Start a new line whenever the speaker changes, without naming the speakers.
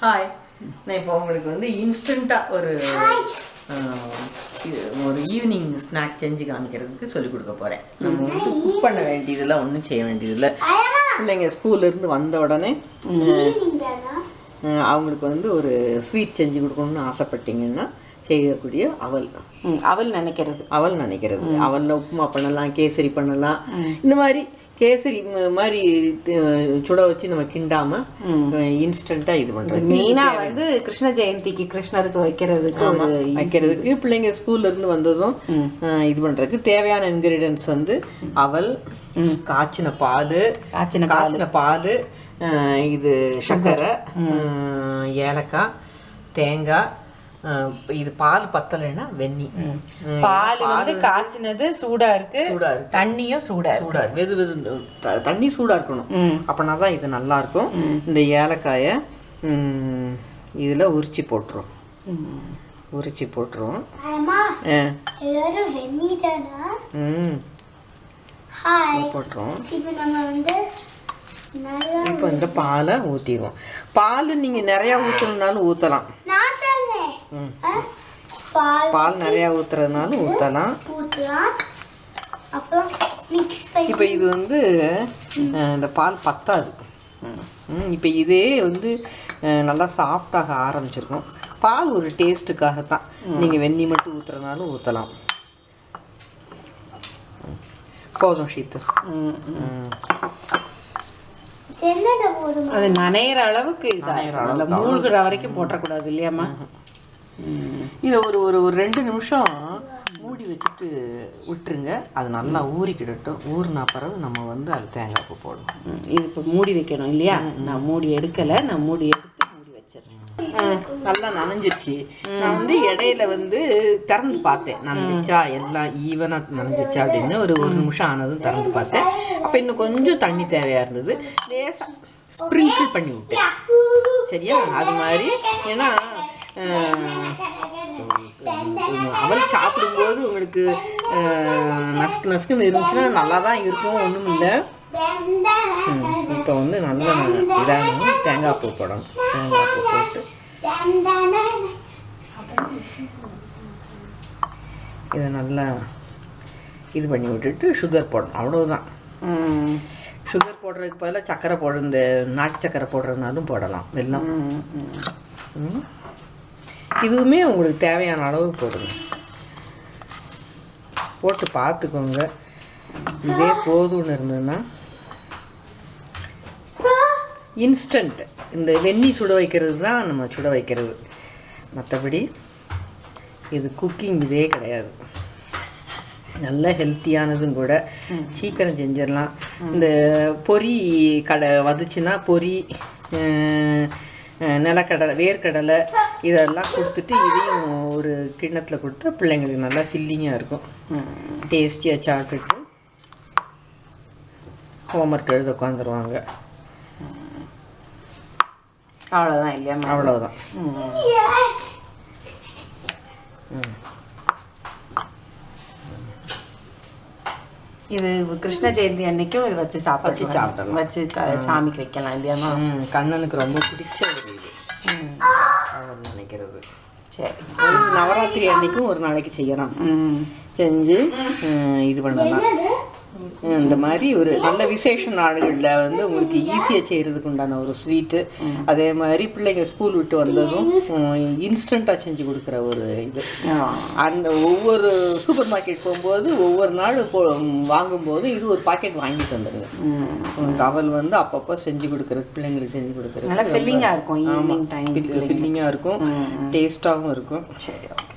Hi, நான் இப்போ உங்களுக்கு வந்து இன்ஸ்டண்ட்டாக ஒரு ஈவினிங் ஸ்நாக் செஞ்சு காமிக்கிறதுக்கு சொல்லிக் கொடுக்க போகிறேன். நம்ம வந்து குக் பண்ண வேண்டியதில்லை, ஒன்றும் செய்ய வேண்டியதில்லை. பிள்ளைங்க ஸ்கூல்லேருந்து வந்த உடனே அவங்களுக்கு வந்து ஒரு ஸ்வீட் செஞ்சு கொடுக்கணும்னு ஆசைப்பட்டீங்கன்னா செய்யக்கூடிய அவல் நினைக்கிறது அவலில் உப்புமா பண்ணலாம், கேசரி பண்ணலாம். இந்த மாதிரி கேசரி மாதிரி சுட வச்சு நம்ம கிண்டாம இன்ஸ்டன்ட்டா இது பண்றது.
மெயினா வந்து கிருஷ்ண ஜெயந்திக்கு கிருஷ்ணருக்கு வைக்கிறதுக்கு
பிள்ளைங்க ஸ்கூல்ல இருந்து வந்ததும் இது பண்றதுக்கு தேவையான இன்கிரீடியன்ஸ் வந்து அவல், காய்ச்சின பால், இது சர்க்கரை, ஏலக்காய், தேங்காய். இது பால் பத்தலைன்னா வெந்நி.
பால் வந்து காய்ச்சினது சூடா இருக்கு, தண்ணியும் சூடா
வெது தண்ணி சூடா இருக்கணும். அப்படின்னா தான் இது நல்லா இருக்கும். இந்த ஏலக்காயை இதுல உரிச்சு போட்டுரும். போட்டுரும். இப்போ இந்த பாலை ஊற்றிடுவோம். பால் நீங்கள் நிறையா ஊற்றணுன்னாலும் ஊற்றலாம், பால் நிறையா ஊற்றுறதுனாலும் ஊற்றலாம். இப்போ இது வந்து இந்த பால் பத்தாது. இப்போ இதே வந்து நல்லா சாஃப்டாக ஆரம்பிச்சிருக்கும். பால் ஒரு டேஸ்ட்டுக்காக தான். நீங்கள் வெந்நி மட்டும் ஊற்றுறதுனாலும் ஊற்றலாம். போதும் ஷீத்து.
அது நனைகிற அளவுக்கு மூழ்கிற வரைக்கும் போட்டக்கூடாது இல்லையாம்மா?
இதை ஒரு ஒரு 2 நிமிஷம் மூடி வச்சுட்டு விட்டுருங்க. அது நல்லா ஊறிக்கிடட்டும். ஊறினா பிறகு நம்ம வந்து அது தேங்காய் பூ போடணும்.
இது இப்போ மூடி வைக்கணும் இல்லையா? நான் மூடி எடுக்கலை, நான் மூடி எடுத்து மூடி வச்சிடுறேன்.
நல்லா நனைஞ்சிருச்சு. நான் வந்து இடையில வந்து திறந்து பார்த்தேன், நனைஞ்சிச்சா எல்லாம் ஈவனாக நனைஞ்சிச்சா அப்படின்னு. ஒரு நிமிஷம் ஆனதும் திறந்து பார்த்தேன். அப்போ இன்னும் கொஞ்சம் தண்ணி தேவையாக இருந்தது. லேசாக ஸ்ப்ரிங்கிள் பண்ணி விட்டேன். சரியா? அது மாதிரி. ஏன்னா அவள் சாப்பிடும்போது உங்களுக்கு நசுக்குன்னு இருந்துச்சுன்னா நல்லா தான் இருக்கும், ஒன்றும் இல்லை. இப்போ வந்து நல்லா இதாகணும். தேங்காய் பூ போடணும். தேங்காய் பூ போட்டு இதை நல்லா இது பண்ணி விட்டுட்டு சுகர் போடணும். அவ்வளோதான். சுகர் போடுறதுக்கு பதிலாக சர்க்கரை இந்த நாட்டு சர்க்கரை போடுறதுனாலும் போடலாம், வெல்லம். இதுவுமே உங்களுக்கு தேவையான அளவு போடுங்க. போட்டு பார்த்துக்கோங்க. இதே போதும்னு இருந்ததுன்னா இன்ஸ்டன்ட். இந்த வெந்நி சுட வைக்கிறது தான் நம்ம சுட வைக்கிறது. மற்றபடி இது குக்கிங் இதே கிடையாது. நல்ல ஹெல்த்தியானதும் கூட. சீக்கிரம் செஞ்சிடலாம். இந்த பொரி கடை வந்துச்சுன்னா பொரி, நிலக்கடலை, வேர்க்கடலை இதெல்லாம் கொடுத்துட்டு இதையும் ஒரு கிண்ணத்தில் கொடுத்தா பிள்ளைங்களுக்கு நல்லா ஃபில்லிங்காக இருக்கும். டேஸ்டியாக சாப்பிட்டுட்டு ஹோம்ஒர்க் எழுத உட்காந்துருவாங்க.
அவ்வளோதான் இல்லையா?
அவ்வளோதான்.
இது கிருஷ்ண ஜெயந்தி அன்னைக்கும் இது வச்சு சாப்பிடலாம், வச்சு சாமிக்கு வைக்கலாம் இல்லையாமா?
கண்ணனுக்கு ரொம்ப பிடிச்ச ஒரு இது அவர் நினைக்கிறது.
சரி,
நவராத்திரி அன்னைக்கும் ஒரு நாளைக்கு செய்யலாம். செஞ்சு இது பண்ணலாம். இந்த மாதிரி ஒரு நல்ல விசேஷ நாடுகளில் வந்து உங்களுக்கு ஈஸியாக செய்கிறதுக்கு உண்டான ஒரு ஸ்வீட்டு. அதே மாதிரி பிள்ளைங்க ஸ்கூல் விட்டு வந்ததும் இன்ஸ்டண்ட்டாக செஞ்சு கொடுக்குற ஒரு இது. அந்த ஒவ்வொரு சூப்பர் மார்க்கெட் போகும்போது ஒவ்வொரு நாள் வாங்கும்போது இது ஒரு பாக்கெட் வாங்கிட்டு வந்துடுங்க. உங்களுக்கு அவல் வந்து அப்பப்போ செஞ்சு கொடுக்குறது, பிள்ளைங்களுக்கு செஞ்சு கொடுக்குறது
நல்லா ஃபில்லிங்காக இருக்கும்.
ஃபில்லிங்காக இருக்கும், டேஸ்ட்டாகவும் இருக்கும்.
சரி, ஓகே.